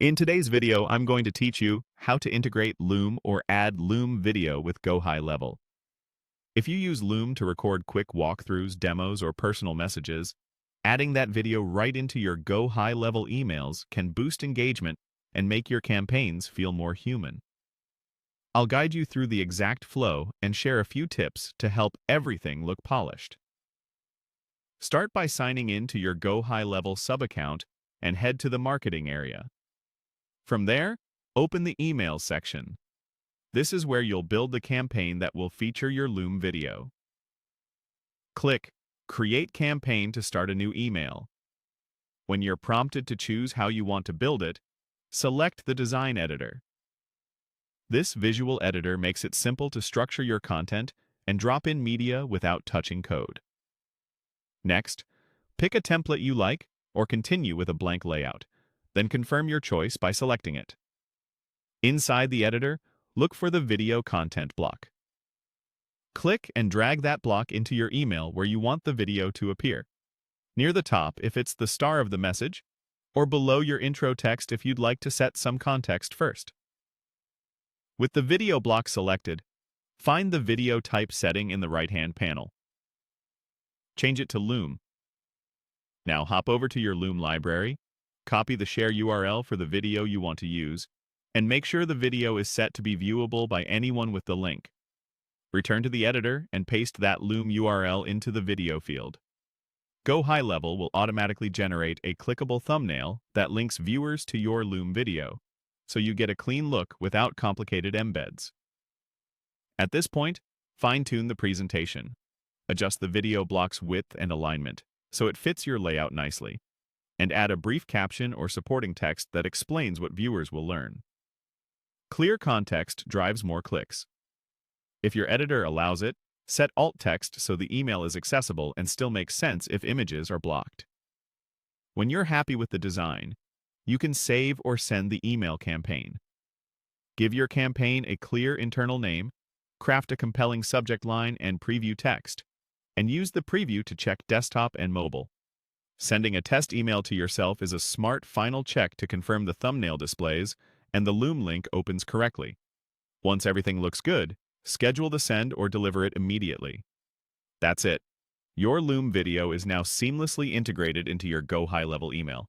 In today's video, I'm going to teach you how to integrate Loom or add Loom video with GoHighLevel. If you use Loom to record quick walkthroughs, demos, or personal messages, adding that video right into your GoHighLevel emails can boost engagement and make your campaigns feel more human. I'll guide you through the exact flow and share a few tips to help everything look polished. Start by signing in to your GoHighLevel sub-account and head to the marketing area. From there, open the email section. This is where you'll build the campaign that will feature your Loom video. Click Create Campaign to start a new email. When you're prompted to choose how you want to build it, select the design editor. This visual editor makes it simple to structure your content and drop in media without touching code. Next, pick a template you like or continue with a blank layout. Then confirm your choice by selecting it. Inside the editor, look for the video content block. Click and drag that block into your email where you want the video to appear. Near the top if it's the star of the message, or below your intro text if you'd like to set some context first. With the video block selected, find the video type setting in the right-hand panel. Change it to Loom. Now hop over to your Loom library, copy the share URL for the video you want to use, and make sure the video is set to be viewable by anyone with the link. Return to the editor and paste that Loom URL into the video field. GoHighLevel will automatically generate a clickable thumbnail that links viewers to your Loom video, so you get a clean look without complicated embeds. At this point, fine-tune the presentation. Adjust the video block's width and alignment so it fits your layout nicely, and add a brief caption or supporting text that explains what viewers will learn. Clear context drives more clicks. If your editor allows it, set alt text so the email is accessible and still makes sense if images are blocked. When you're happy with the design, you can save or send the email campaign. Give your campaign a clear internal name, craft a compelling subject line and preview text, and use the preview to check desktop and mobile. Sending a test email to yourself is a smart final check to confirm the thumbnail displays and the Loom link opens correctly. Once everything looks good, schedule the send or deliver it immediately. That's it. Your Loom video is now seamlessly integrated into your GoHighLevel email.